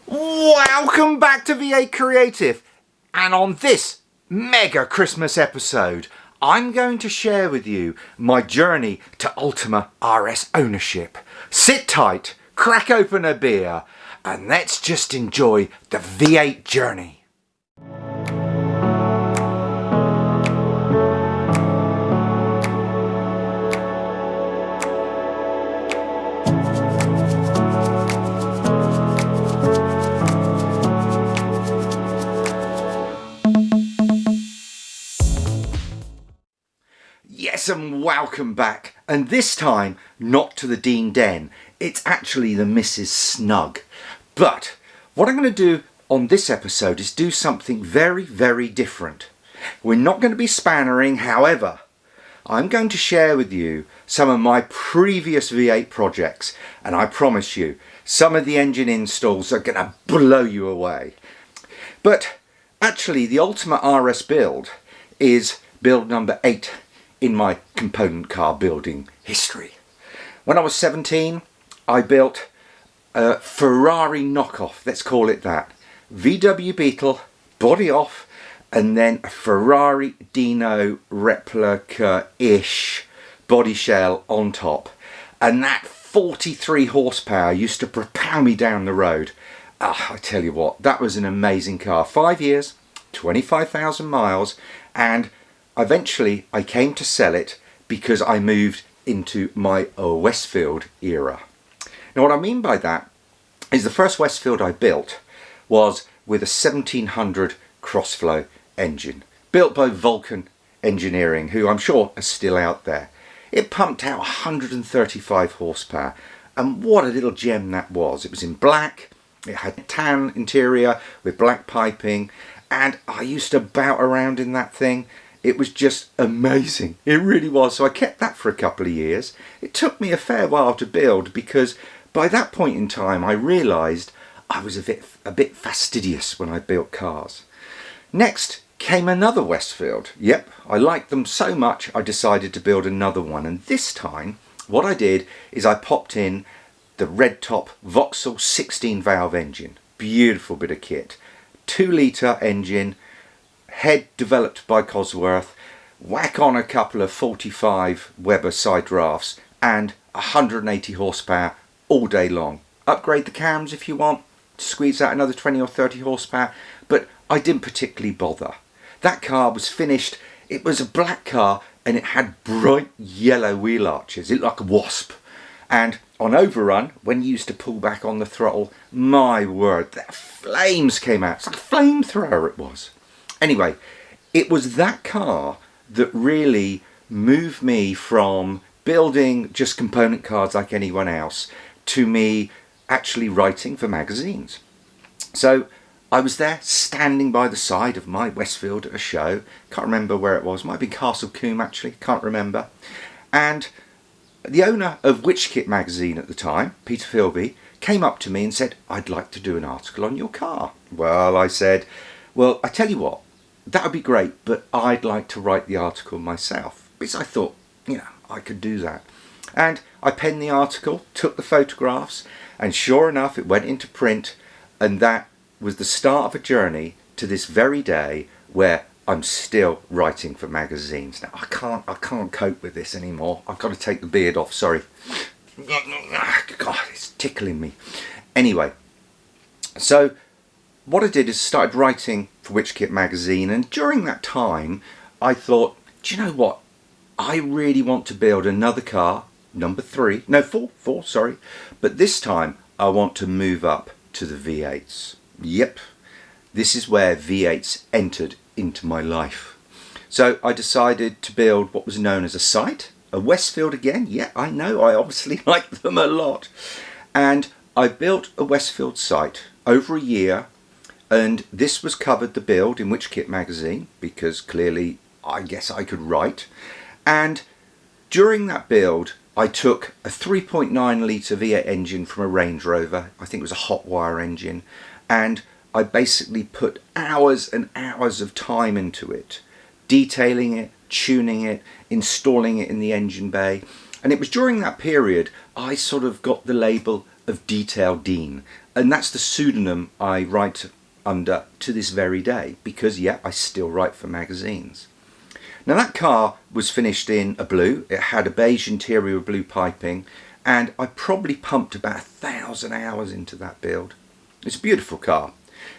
Welcome back to V8 Creative, and on this mega Christmas episode I'm going to share with you my journey to Ultima RS ownership. Sit tight, crack open a beer, and let's just enjoy the V8 journey. Yes, and welcome back, and this time not to the Dean Den, it's actually the Mrs. Snug. But what I'm going to do on this episode is do something very different. We're not going to be spannering, however, I'm going to share with you some of my previous V8 projects, and I promise you some of the engine installs are going to blow you away. But actually the Ultima RS build is build number 8 in my component car building history. When I was 17, I built a Ferrari knockoff, let's call it that. VW Beetle, body off, and then a Ferrari Dino replica-ish body shell on top. And that 43 horsepower used to propel me down the road. I tell you what, that was an amazing car. 5 years, 25,000 miles, and eventually I came to sell it because I moved into my Westfield era. Now what I mean by that is the first Westfield I built was with a 1700 crossflow engine built by Vulcan Engineering, who I'm sure are still out there. It pumped out 135 horsepower, and what a little gem that was. It was in black, it had a tan interior with black piping, and I used to bout around in that thing. It was just amazing. It really was. So I kept that for a couple of years. It took me a fair while to build because by that point in time I realised I was a bit fastidious when I built cars. Next came another Westfield. Yep, I liked them so much I decided to build another one. And this time what I did is I popped in the red top Vauxhall 16 valve engine. Beautiful bit of kit. 2 litre engine. Head developed by Cosworth, whack on a couple of 45 Weber side drafts and 180 horsepower all day long. Upgrade the cams if you want, squeeze out another 20 or 30 horsepower, but I didn't particularly bother. That car was finished, it was a black car and it had bright yellow wheel arches, it looked like a wasp. And on overrun, when you used to pull back on the throttle, my word, that flames came out, it's like a flamethrower it was. Anyway, it was that car that really moved me from building just component cars like anyone else to me actually writing for magazines. So I was there standing by the side of my Westfield at a show. Can't remember where it was. Might be Castle Combe actually. Can't remember. And the owner of Which Kit magazine at the time, Peter Philby, came up to me and said, "I'd like to do an article on your car." Well, I said, "Well, I tell you what, that would be great, but I'd like to write the article myself," because I thought, you know, I could do that. And I penned the article, took the photographs, and sure enough it went into print, and that was the start of a journey to this very day where I'm still writing for magazines. Now I can't cope with this anymore. I've got to take the beard off, sorry. God, it's tickling me. Anyway, so what I did is started writing for Which Kit magazine, and during that time I thought, do you know what, I really want to build another car, number 4, sorry, but this time I want to move up to the V8s. Yep, this is where V8s entered into my life. So I decided to build what was known as a site, a Westfield again. Yeah, I know, I obviously like them a lot. And I built a Westfield site over a year. And this was covered, the build, in Which Kit magazine, because clearly I guess I could write. And during that build I took a 3.9 litre V8 engine from a Range Rover, I think it was a hot wire engine, and I basically put hours and hours of time into it, detailing it, tuning it, installing it in the engine bay. And it was during that period I sort of got the label of Detail Dean. And that's the pseudonym I write under to this very day, because yeah, I still write for magazines. Now that car was finished in a blue. It had a beige interior with blue piping, and I probably pumped about 1,000 hours into that build. It's a beautiful car.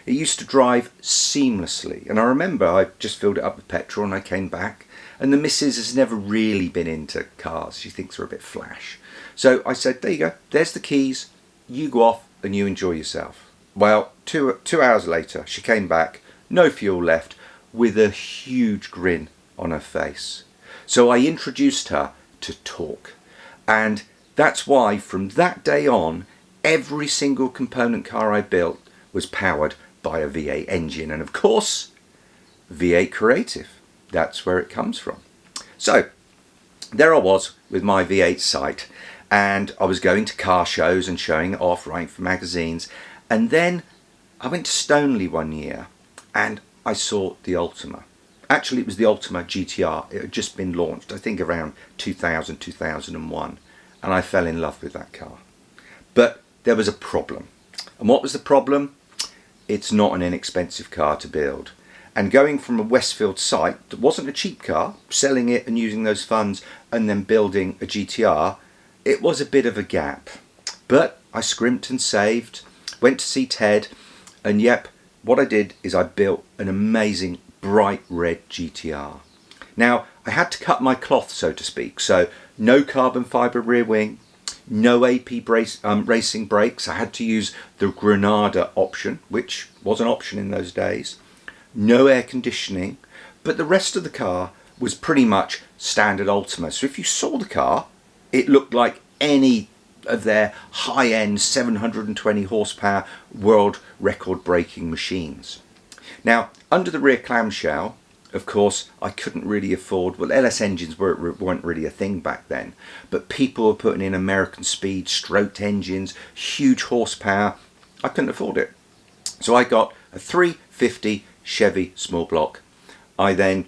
It used to drive seamlessly, and I remember I just filled it up with petrol and I came back, and the missus has never really been into cars. She thinks they're a bit flash. So I said, there you go, there's the keys, you go off and you enjoy yourself. Well, two hours later, she came back, no fuel left, with a huge grin on her face. So I introduced her to torque, and that's why from that day on, every single component car I built was powered by a V8 engine, and of course, V8 Creative. That's where it comes from. So there I was with my V8 site, and I was going to car shows and showing it off, writing for magazines, and then I went to Stoneleigh one year and I saw the Ultima. Actually, it was the Ultima GTR. It had just been launched, I think around 2000, 2001, and I fell in love with that car. But there was a problem. And what was the problem? It's not an inexpensive car to build. And going from a Westfield site that wasn't a cheap car, selling it and using those funds and then building a GTR, it was a bit of a gap. But I scrimped and saved, went to see Ted, and yep, what I did is I built an amazing bright red GTR. Now, I had to cut my cloth, so to speak, so no carbon fibre rear wing, no AP racing brakes. I had to use the Granada option, which was an option in those days. No air conditioning, but the rest of the car was pretty much standard Ultima. So if you saw the car, it looked like any of their high-end 720 horsepower world record braking machines. Now, under the rear clamshell, of course, I couldn't really afford, well, LS engines weren't really a thing back then, but people were putting in American Speed, stroked engines, huge horsepower. I couldn't afford it. So I got a 350 Chevy small block. I then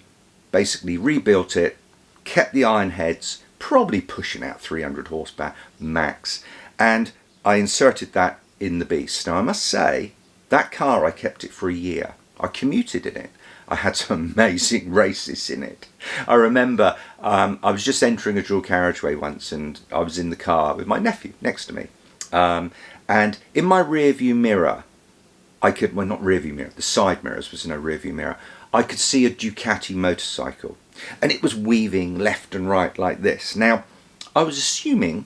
basically rebuilt it, kept the iron heads, probably pushing out 300 horsepower max, and I inserted that in the beast. Now I must say, that car, I kept it for a year. I commuted in it. I had some amazing races in it. I remember I was just entering a dual carriageway once, and I was in the car with my nephew next to me, and in my rear view mirror I could, well, not rear view mirror, the side mirrors, was no rear view mirror, I could see a Ducati motorcycle, and it was weaving left and right like this. Now I was assuming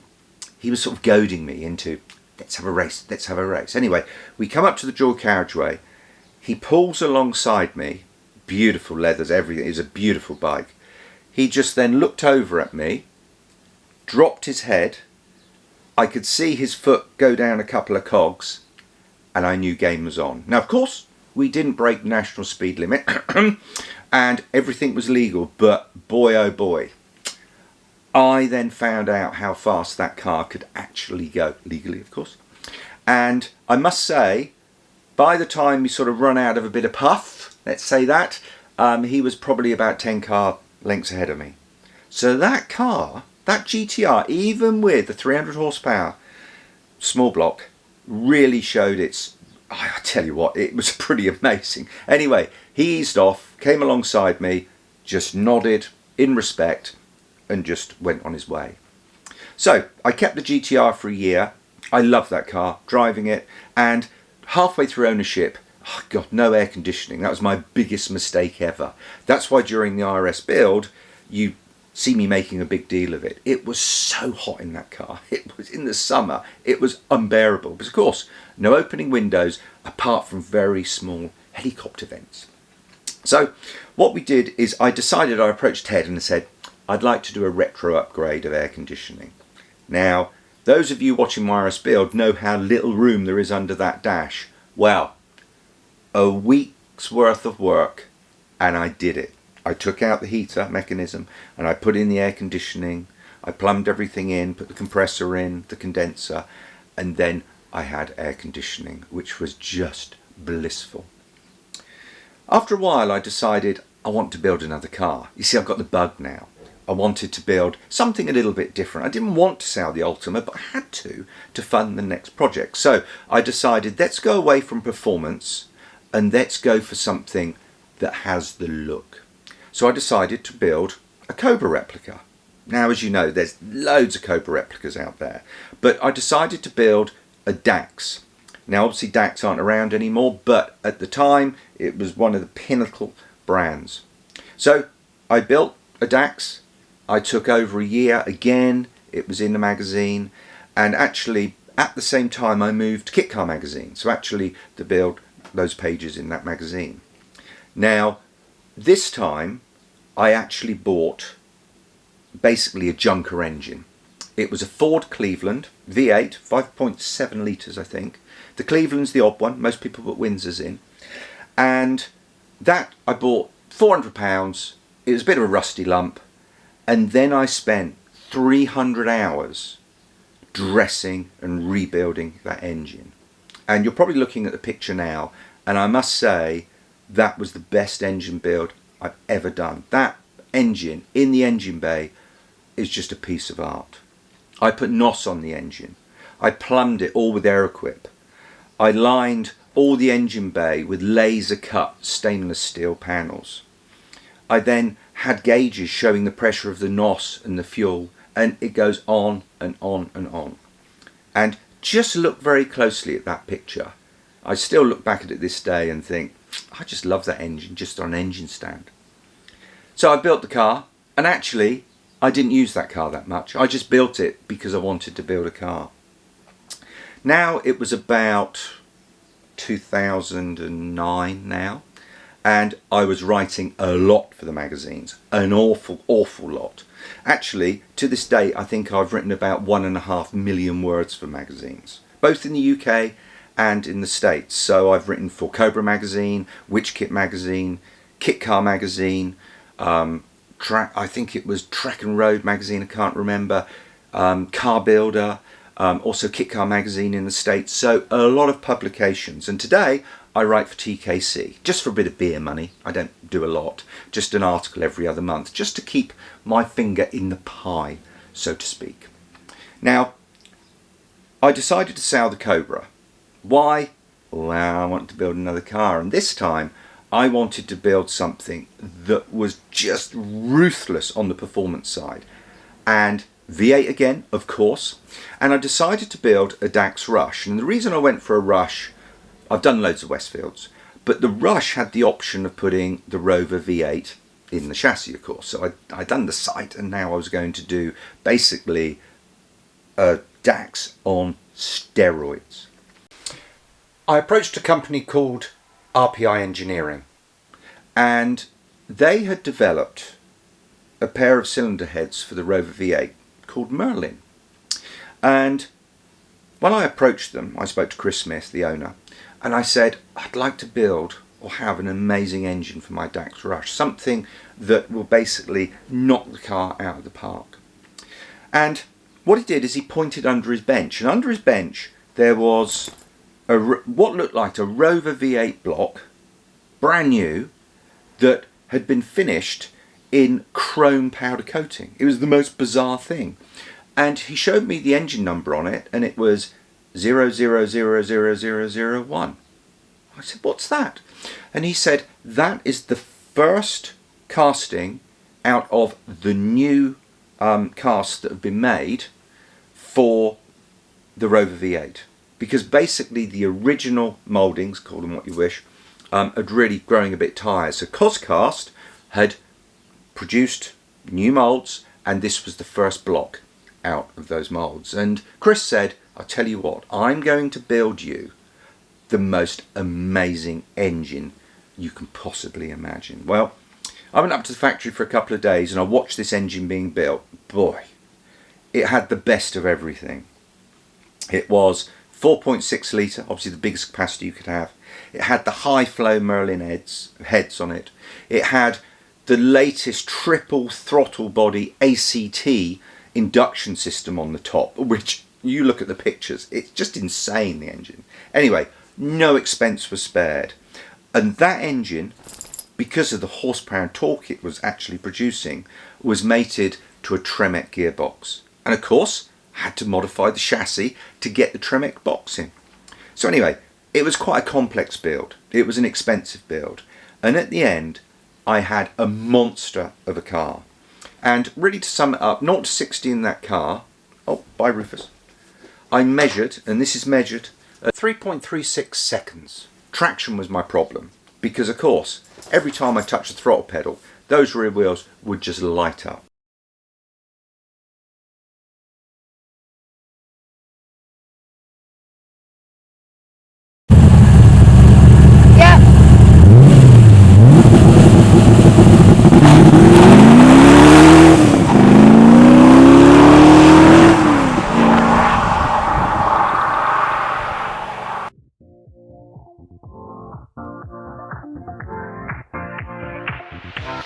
he was sort of goading me into, let's have a race, let's have a race. Anyway, we come up to the dual carriageway, he pulls alongside me, beautiful leathers, everything, it was a beautiful bike. He just then looked over at me, dropped his head, I could see his foot go down a couple of cogs, and I knew game was on. Now of course we didn't break the national speed limit and everything was legal, but boy oh boy, I then found out how fast that car could actually go, legally of course. And I must say, by the time he sort of run out of a bit of puff, let's say that, he was probably about 10 car lengths ahead of me. So that car, that GTR, even with the 300 horsepower small block, really showed its, I tell you what, it was pretty amazing. Anyway, he eased off, came alongside me, just nodded in respect, and just went on his way. So I kept the GTR for a year. I loved that car, driving it, and halfway through ownership, oh God, no air conditioning. That was my biggest mistake ever. That's why during the RS build, you see me making a big deal of it. It was so hot in that car. It was in the summer. It was unbearable. But of course, no opening windows apart from very small helicopter vents. So what we did is I approached Ted and I said, I'd like to do a retro upgrade of air conditioning. Now, those of you watching my RS build know how little room there is under that dash. Well, a week's worth of work and I did it. I took out the heater mechanism and I put in the air conditioning. I plumbed everything in, put the compressor in, the condenser, and then I had air conditioning, which was just blissful. After a while I decided I want to build another car. You see, I've got the bug now. I wanted to build something a little bit different. I didn't want to sell the Ultima, but I had to fund the next project. So I decided, let's go away from performance and let's go for something that has the look. So I decided to build a Cobra replica. Now, as you know, there's loads of Cobra replicas out there, but I decided to build a Dax. Now, obviously Dax aren't around anymore, but at the time it was one of the pinnacle brands. So I built a Dax. I took over a year again. It was in the magazine, and actually at the same time I moved to Kit Car magazine, so actually to build those pages in that magazine. Now this time I actually bought basically a junker engine. It was a Ford Cleveland V8, 5.7 litres I think. The Cleveland's the odd one, most people put Windsors in, and that I bought £400. It was a bit of a rusty lump, and then I spent 300 hours dressing and rebuilding that engine. And you're probably looking at the picture now, and I must say that was the best engine build I've ever done. That engine in the engine bay is just a piece of art. I put NOS on the engine. I plumbed it all with air equip. I lined all the engine bay with laser cut stainless steel panels. I then had gauges showing the pressure of the NOS and the fuel, and it goes on and on and on. And just look very closely at that picture. I still look back at it this day and think, I just love that engine just on an engine stand. So I built the car, and actually I didn't use that car that much. I just built it because I wanted to build a car. Now it was about 2009 now, and I was writing a lot for the magazines, an awful lot. Actually, to this day, I think I've written about 1.5 million words for magazines, both in the UK and in the States. So I've written for Cobra magazine, Witch Kit magazine, Kit Car magazine, I think it was Track and Road magazine, I can't remember, Car Builder, also Kit Car magazine in the States. So a lot of publications, and today I write for TKC, just for a bit of beer money. I don't do a lot, just an article every other month, just to keep my finger in the pie, so to speak. Now, I decided to sell the Cobra. Why? Well, I wanted to build another car, and this time I wanted to build something that was just ruthless on the performance side. And V8 again, of course, and I decided to build a Dax Rush. And the reason I went for a Rush, I've done loads of Westfields, but the Rush had the option of putting the Rover V8 in the chassis, of course. So I'd done the sight, and now I was going to do basically a Dax on steroids. I approached a company called RPI Engineering, and they had developed a pair of cylinder heads for the Rover V8 called Merlin. And when I approached them, I spoke to Chris Smith, the owner, and I said, I'd like to build or have an amazing engine for my Dax Rush, something that will basically knock the car out of the park. And what he did is he pointed under his bench, and under his bench there was what looked like a Rover V8 block, brand new, that had been finished in chrome powder coating. It was the most bizarre thing. And he showed me the engine number on it, and it was 00000001. I said, what's that? And he said, that is the first casting out of the new casts that have been made for the Rover V8. Because basically the original mouldings, call them what you wish, had really growing a bit tired. So Coscast had produced new moulds, and this was the first block out of those moulds. And Chris said, I'll tell you what, I'm going to build you the most amazing engine you can possibly imagine. Well, I went up to the factory for a couple of days and I watched this engine being built. Boy, it had the best of everything. It was 4.6 litre, obviously the biggest capacity you could have. It had the high flow Merlin heads on it. It had the latest triple throttle body ACT induction system on the top, which you look at the pictures, it's just insane, the engine. Anyway, no expense was spared. And that engine because of the horsepower and torque it was actually producing, was mated to a Tremec gearbox. And of course, I had to modify the chassis to get the Tremec box in. So anyway, it was quite a complex build. It was an expensive build. And at the end, I had a monster of a car. And really, to sum it up, 0 to 60 in that car, oh, bye Rufus, I measured, and this is measured, at 3.36 seconds. Traction was my problem, because of course, every time I touched the throttle pedal, those rear wheels would just light up.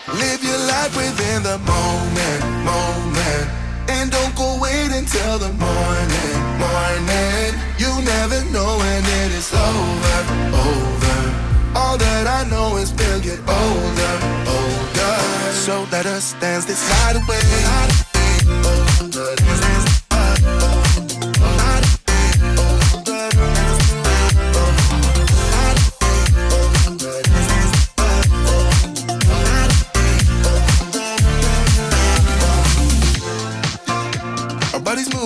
Live your life within the moment, and don't go wait until the morning. You never know when it is over. All that I know is we'll get older. So let us dance this night away.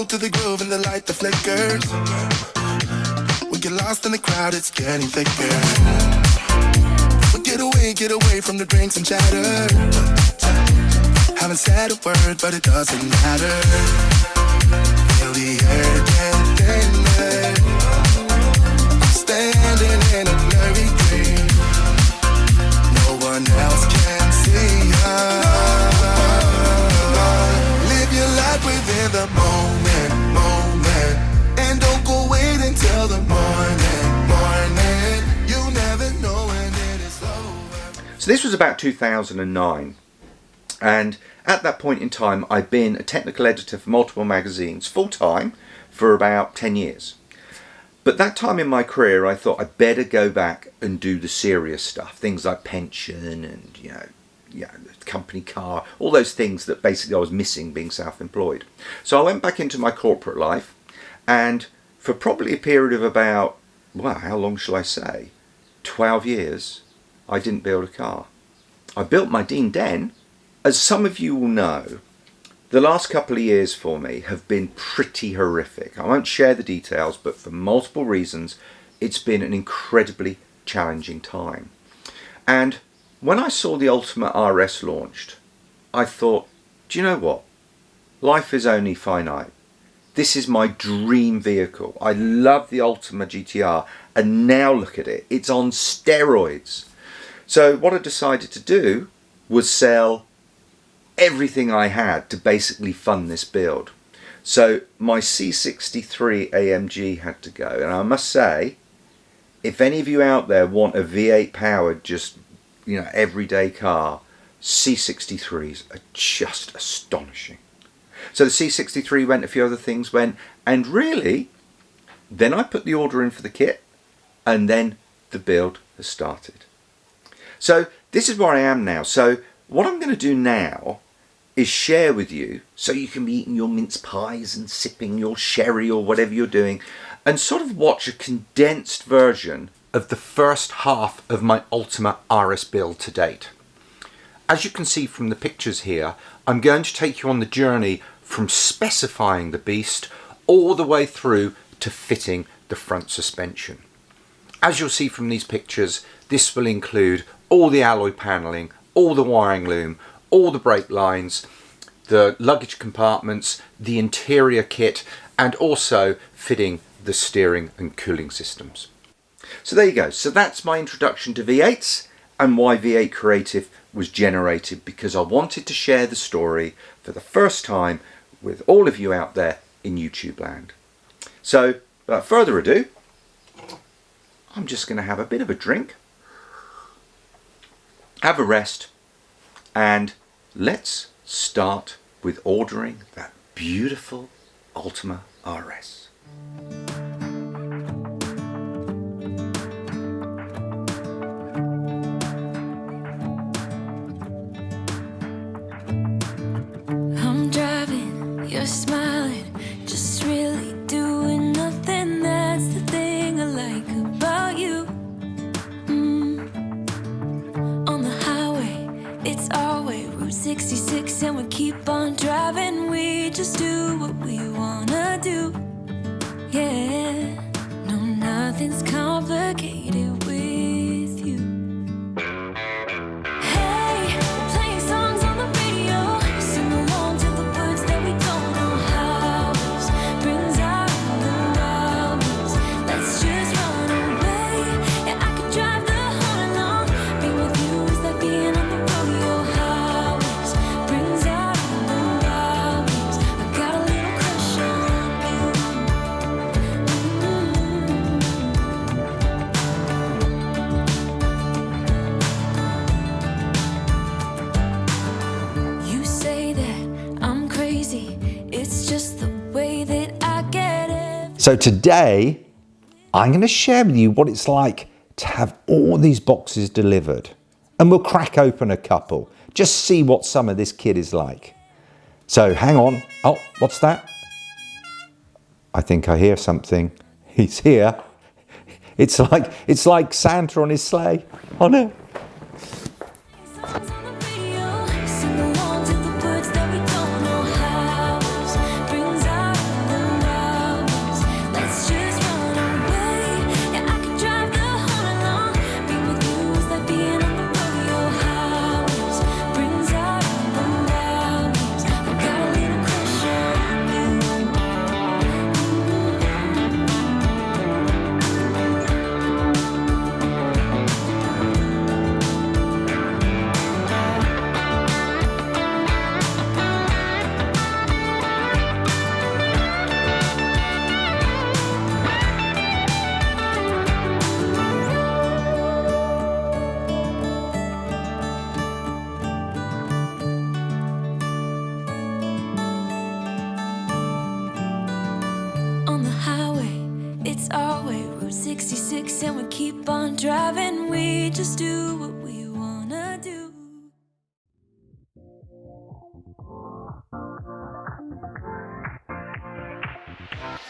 To the groove and the light that flickers. We get lost in the crowd, it's getting thicker. We get away from the drinks and chatter. Haven't said a word, but it doesn't matter. Feel the air get thinner. Standing in a blurry dream. No one else can see us. Live your life within the moment. And don't go wait until the morning. You never know when it is over. So this was about 2009, and at that point in time I'd been a technical editor for multiple magazines full-time for about 10 years. But that time in my career I thought I'd better go back and do the serious stuff, things like pension and company car, all those things that basically I was missing being self-employed. So I went back into my corporate life, and for probably a period of about, well, how long shall I say, 12 years, I didn't build a car. I built my Dean Den. As some of you will know, the last couple of years for me have been pretty horrific. I won't share the details, but for multiple reasons, it's been an incredibly challenging time. And when I saw the Ultima RS launched, I thought, do you know what? Life is only finite. This is my dream vehicle. I love the Ultima GTR, and now look at it. It's on steroids. So what I decided to do was sell everything I had to basically fund this build. So my C63 AMG had to go, and I must say, if any of you out there want a V8 powered, just everyday car, C63s are just astonishing. So the C63 went, a few other things went, and really, then I put the order in for the kit, and then the build has started. So this is where I am now. So what I'm going to do now is share with you, so you can be eating your mince pies and sipping your sherry or whatever you're doing, and sort of watch a condensed version of the first half of my Ultima RS build to date. As you can see from the pictures here, I'm going to take you on the journey from specifying the beast all the way through to fitting the front suspension. As you'll see from these pictures, this will include all the alloy panelling, all the wiring loom, all the brake lines, the luggage compartments, the interior kit, and also fitting the steering and cooling systems. So there you go. So that's my introduction to V8s and why V8 Creative was generated, because I wanted to share the story for the first time with all of you out there in YouTube land. So without further ado, I'm just going to have a bit of a drink, have a rest, and let's start with ordering that beautiful Ultima RS. Route 66 and we keep on driving. We just do what we wanna do. Yeah, no, nothing's complicated with you. Hey, we're playing songs on the radio. Sing along to the words that we don't know how. Brings out the wild ones. Let's just run away. Yeah, I could drive the whole along. Being with you is like being on the rodeo highways. Brings out the wild ones. I got a little crush on you. You say that I'm crazy. It's just the way that I get it. So today, I'm going to share with you what it's like to have all these boxes delivered. And we'll crack open a couple. Just see what some of this kit is like. So hang on. Oh, what's that? I think I hear something. He's here. It's like Santa on his sleigh. Oh no. Songs on the radio, sing along to the words that we don't know how. Brings out the wild ones. Let's just run away. Yeah, I could drive the whole along. Being with you is like being on the rodeo highways. Brings out the wild ones. I got a little crush on you. On the highway, it's our way, Route 66, and we keep on driving. We just do what we wanna do.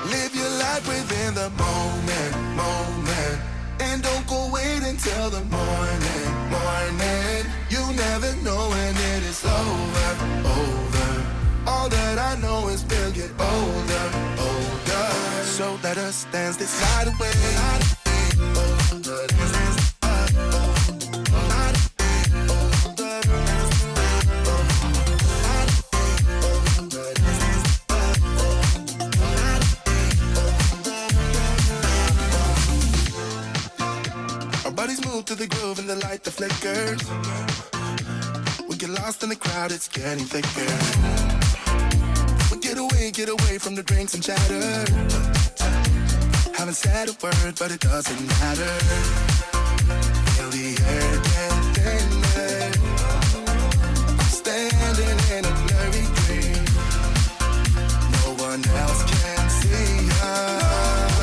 Live your life within the moment, moment. And don't go wait until the morning, morning. You never know when it is over, over. All that I know is we'll get older, older. So let us dance this night away. Our bodies move to the groove and the light that flickers. We get lost in the crowd, it's getting thicker. We get away from the drinks and chatter. Haven't said a word, but it doesn't matter. Feel the air get thinner. I'm standing in a blurry dream. No one else can see us.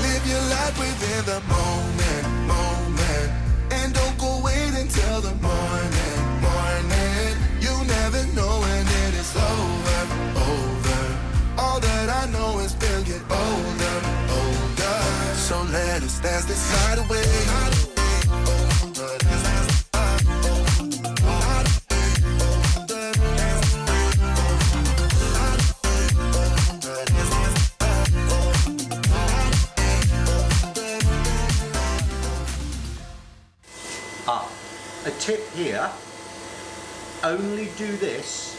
Live your life within the moment, moment. And don't go wait until the morning, morning. You never know when it is over, over. All that I know is we'll get older, older. So let us dance this night away. A tip here, only do this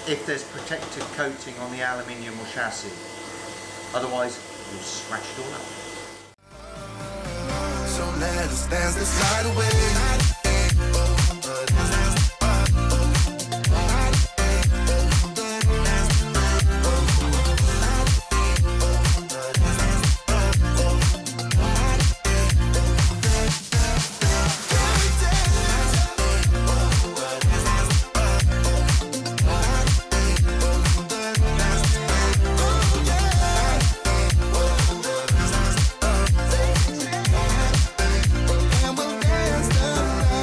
if there's protective coating on the aluminium or chassis. Otherwise, you'll scratch it all up. So let us dance this night away. And we'll dance the night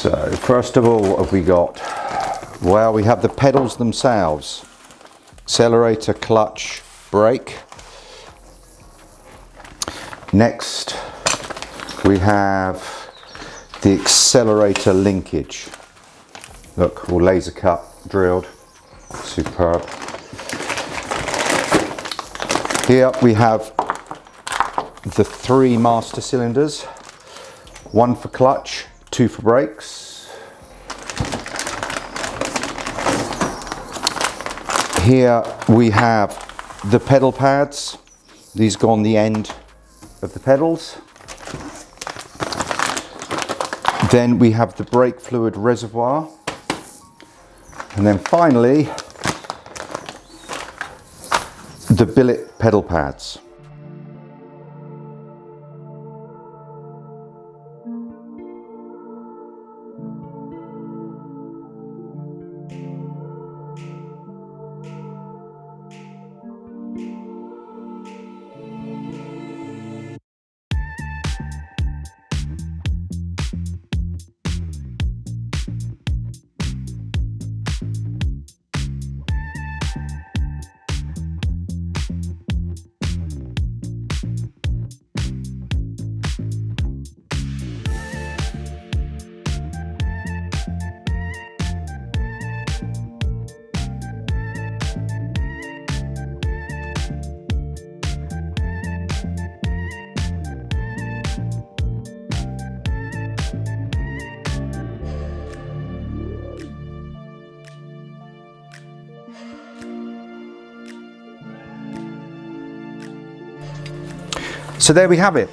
So first of all, what have we got? Well, we have the pedals themselves. Accelerator, clutch, brake. Next, we have the accelerator linkage. Look, all laser cut, drilled, superb. Here we have the 3 master cylinders, 1 for clutch, 2 for brakes. Here we have the pedal pads. These go on the end of the pedals. Then we have the brake fluid reservoir. And then finally, the billet pedal pads. So there we have it,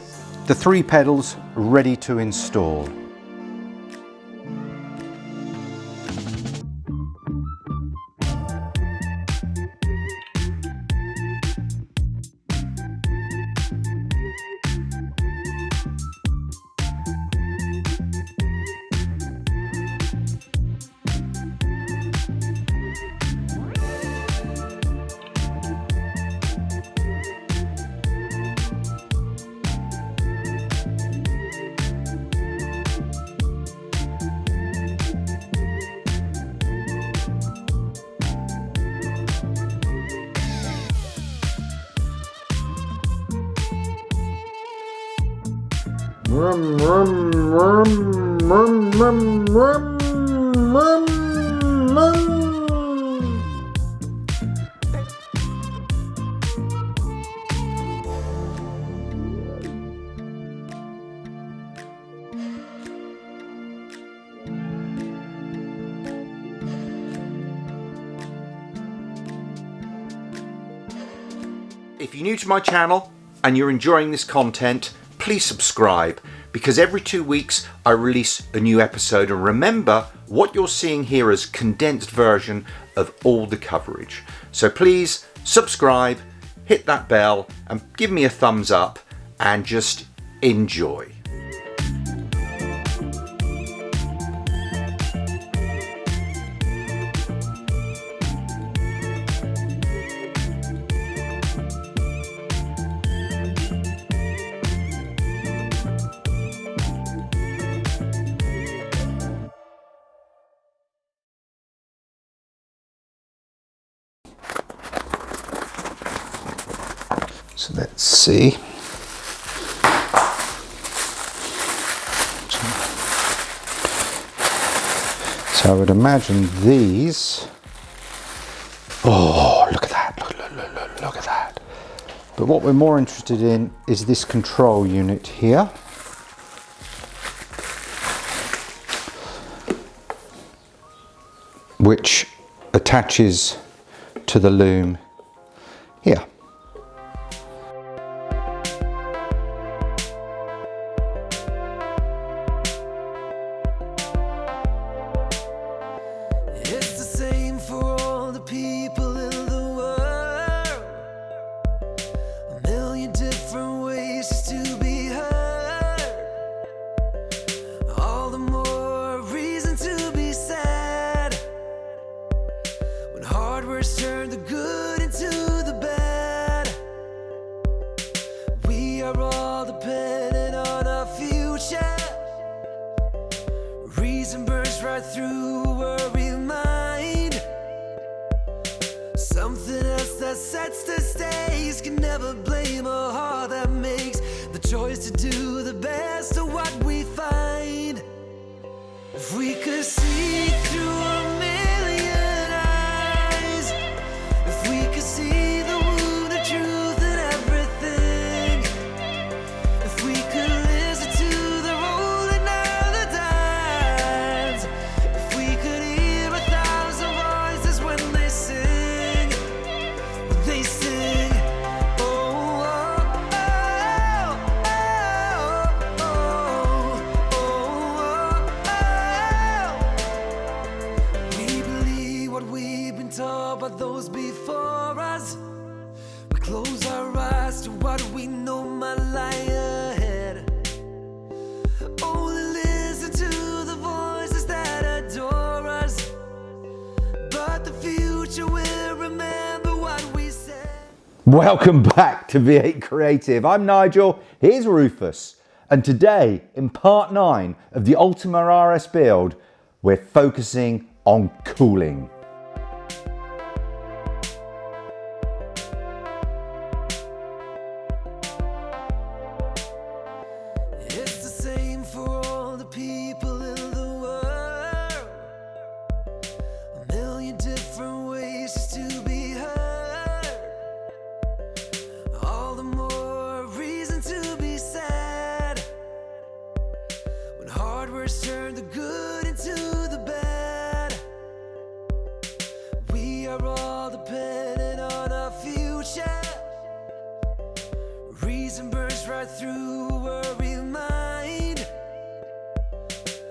the 3 pedals ready to install. Rum, rum, rum, rum, rum, rum, rum, rum. If you're new to my channel and you're enjoying this content, please subscribe, because every 2 weeks I release a new episode. And remember, what you're seeing here is a condensed version of all the coverage. So please subscribe, hit that bell and give me a thumbs up and just enjoy. So let's see. So I would imagine these. Oh, look at that! Look at that! But what we're more interested in is this control unit here. Which attaches to the loom here. It's the same for all the people in the world. A million different ways just to be heard. All the more reason to be sad when hard words turn the good into the bad. We are all dependent on our future. Reason right through worry mind. Something else that sets the stage. Can never blame a heart that makes the choice to do the best of what we find. If we could see through a million eyes, if we could see the wounded truth in everything, if we could listen to the rolling of the dimes, if we could hear 1,000 voices when they sing, they sing. Oh, oh, oh, oh, oh, oh, oh. We believe what we've been taught by those before us. We close our eyes to what we know might lie ahead. Only listen to the voices that adore us. But the future will remember what we said. Welcome back to V8 Creative. I'm Nigel, here's Rufus. And today, in part 9 of the Ultima RS build, we're focusing on cooling. It's the same for all the people in the world. A million different ways just to be heard. All the more reason to be sad. When hard words turn the good into the bad. We are all dependent on our future. Reason burns right through worry mind.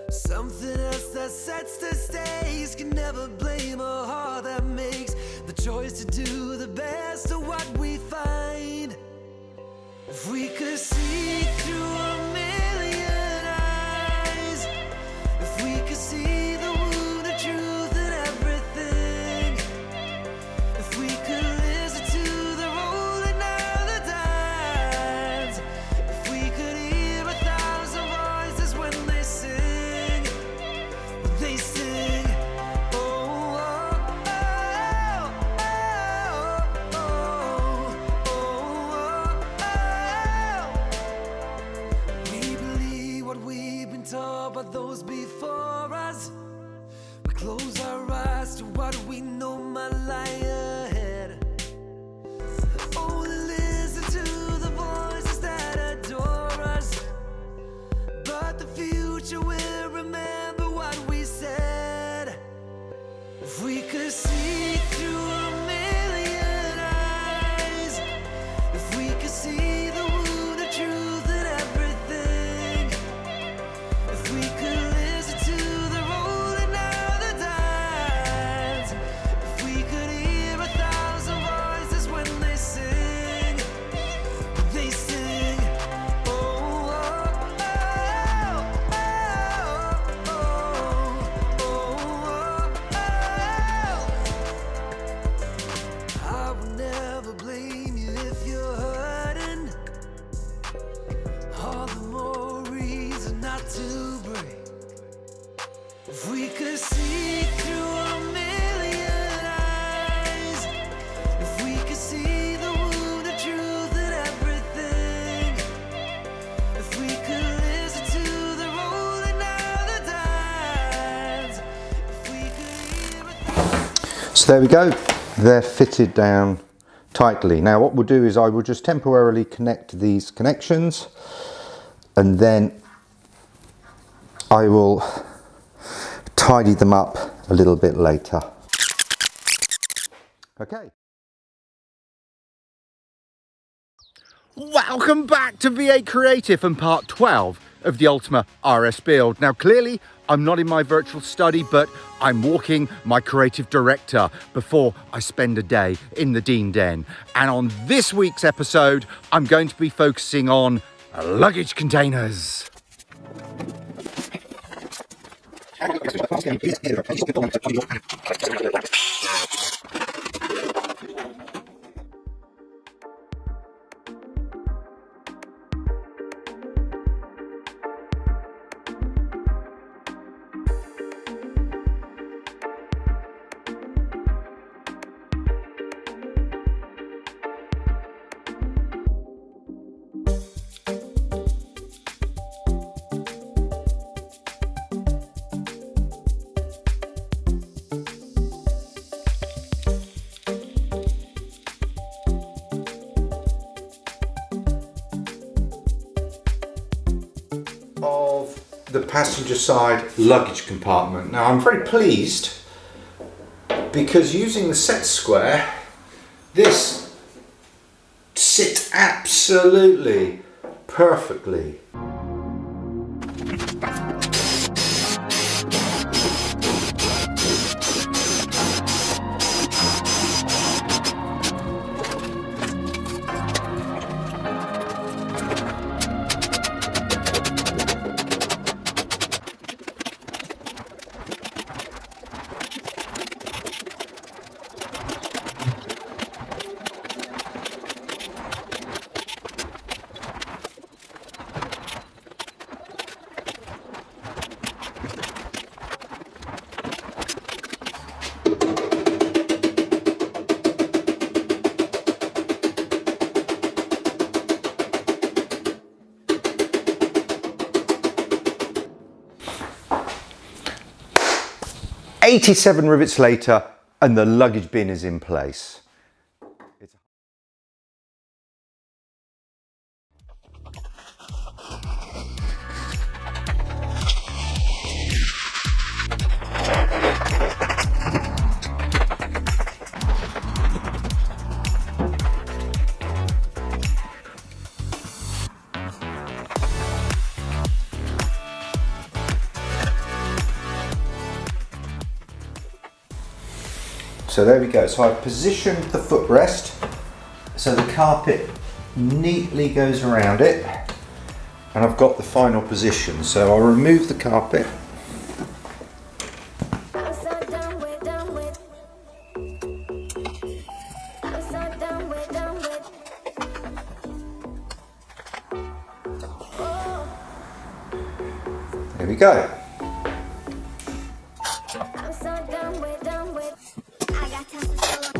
Something else that sets the stage. Can never blame a heart that makes the choice to do the best of what we find. If we could see through a million eyes, if we could see the wounded truth in everything, if we could listen to the rolling of the dimes, if we could hear 1,000 voices when they sing, they sing. Oh, oh, oh, oh, oh, oh, oh. We believe what we've been taught by those before us. We close our eyes to what we know might lie ahead. Only listen to the voices that adore us. But the future will remember what we said. If we could see through a million eyes, if we could see the wounded truth in everything, if we could listen to the rolling of the dimes, if we could hear 1,000 voices when they sing, they sing. Oh, oh, oh, oh, oh, oh, oh. I will never blame you if you're hurting. All the more reason not to break. If we could see through a million eyes, if we could see the wounded truth in everything, if we could listen to the rolling of the dimes, if we could hear So there we go, they're fitted down tightly. Now what we'll do is I will just temporarily connect these connections and then I will tidy them up a little bit later. Okay. Welcome back to V8 Creative and part 12 of the Ultima RS build. Now clearly I'm not in my virtual study, but I'm walking my creative director before I spend a day in the Dean Den. And on this week's episode, I'm going to be focusing on luggage containers. the passenger side luggage compartment. Now I'm very pleased because using the set square, this sits absolutely perfectly. "87 rivets later and the luggage bin is in place." So there we go. So I've positioned the footrest so the carpet neatly goes around it, and I've got the final position. So I'll remove the carpet. I'm so done with. I'm so done with. There we go. I'm so done with. I got time for solo.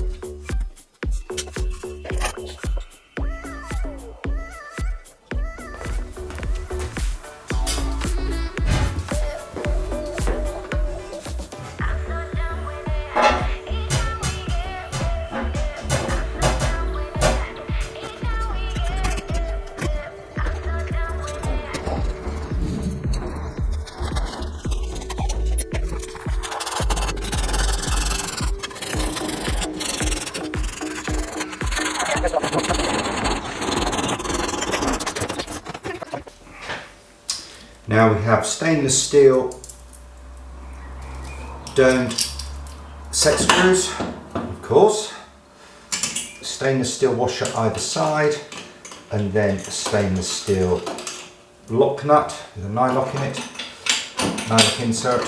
Now we have stainless steel domed set screws, of course, stainless steel washer either side, and then a stainless steel lock nut with a nylock in it, nylock insert.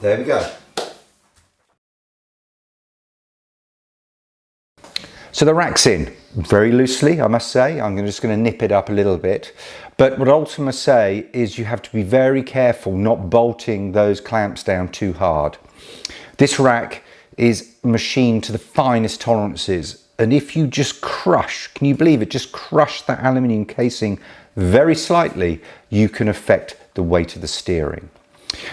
There we go. So the rack's in, very loosely, I must say. I'm just going to nip it up a little bit. But what Ultima say is you have to be very careful not bolting those clamps down too hard. This rack is machined to the finest tolerances. And if you just crush, can you believe it, just crush that aluminium casing very slightly, you can affect the weight of the steering.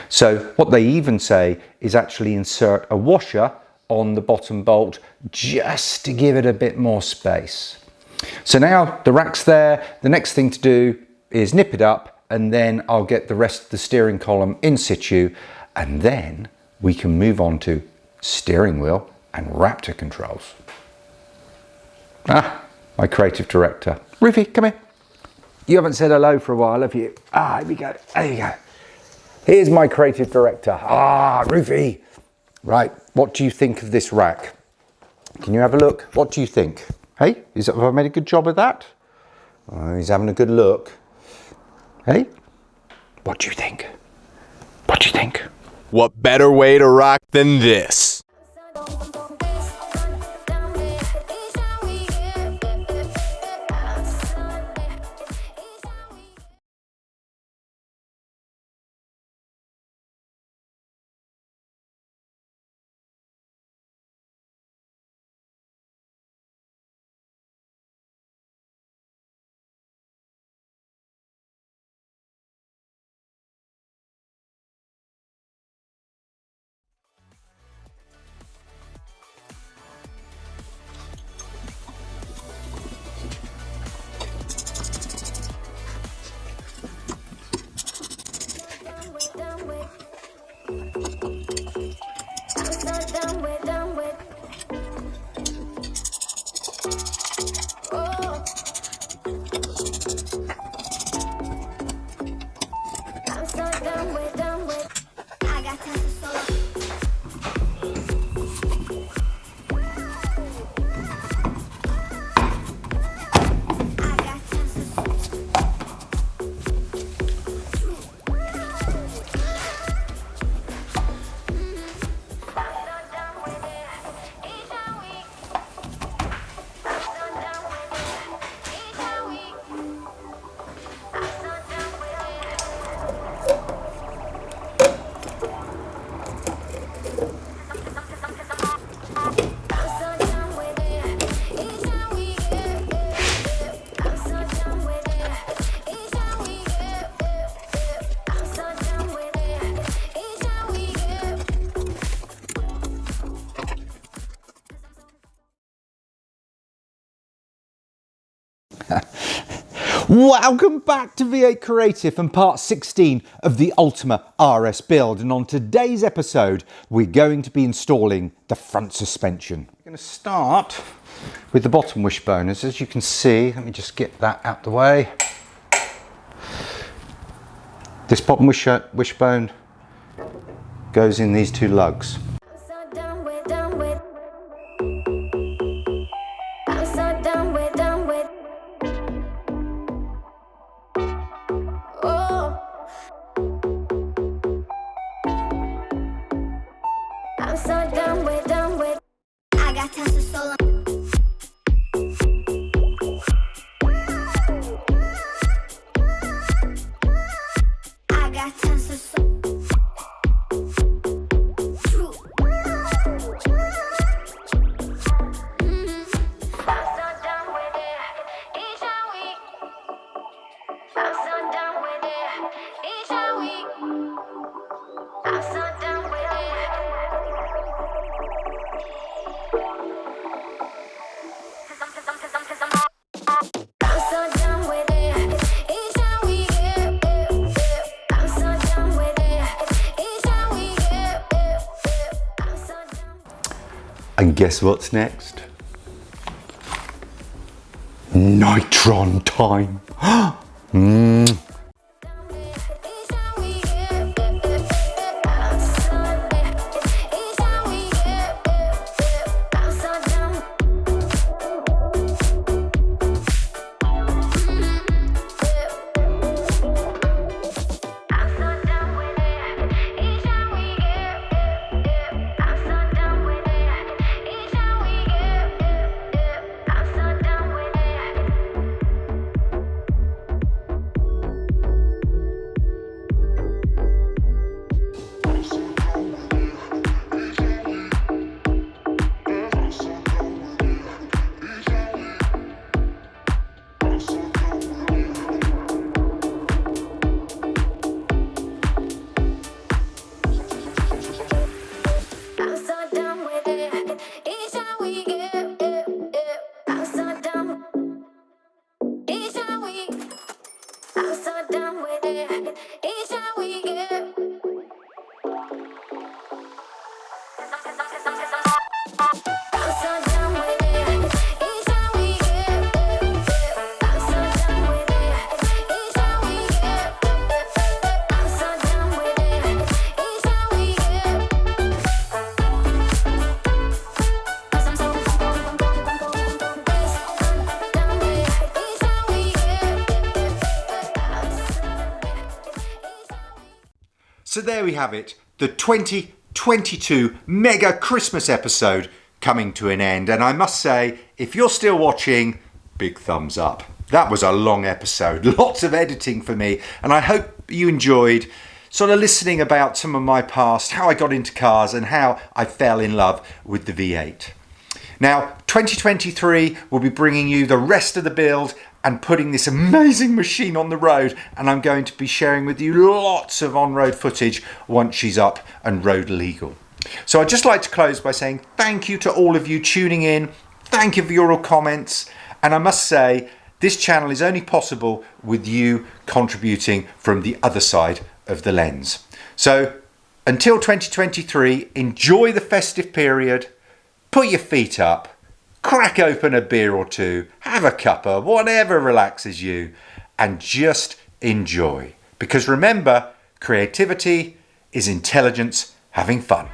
So what they even say is actually insert a washer on the bottom bolt just to give it a bit more space. So now the rack's there. The next thing to do is nip it up, and then I'll get the rest of the steering column in situ, and then we can move on to steering wheel and Raptor controls. Ah, my creative director. Rufy, come here. You haven't said hello for a while, have you? Ah, here we go. There you go. Here's my creative director. Ah, Rufy. Right, what do you think of this rack? Can you have a look? What do you think? Hey, have I made a good job of that? Oh, he's having a good look. Hey, what do you think? What do you think? What better way to rock than this? Welcome back to V8 Creative and part 16 of the Ultima RS build, and on today's episode we're going to be installing the front suspension. We're going to start with the bottom wishbone, as you can see. Let me just get that out the way. This bottom wishbone goes in these two lugs. And guess what's next? Nitron time. So there we have it, the 2022 mega Christmas episode coming to an end. And I must say, if you're still watching, big thumbs up. That was a long episode, lots of editing for me. And I hope you enjoyed sort of listening about some of my past, how I got into cars and how I fell in love with the V8. Now, 2023 will be bringing you the rest of the build and putting this amazing machine on the road, and I'm going to be sharing with you lots of on-road footage once she's up and road legal. So I'd just like to close by saying thank you to all of you tuning in, thank you for your all comments, and I must say this channel is only possible with you contributing from the other side of the lens. So until 2023, enjoy the festive period, put your feet up, crack open a beer or two, have a cuppa, whatever relaxes you, and just enjoy. Because remember, creativity is intelligence having fun.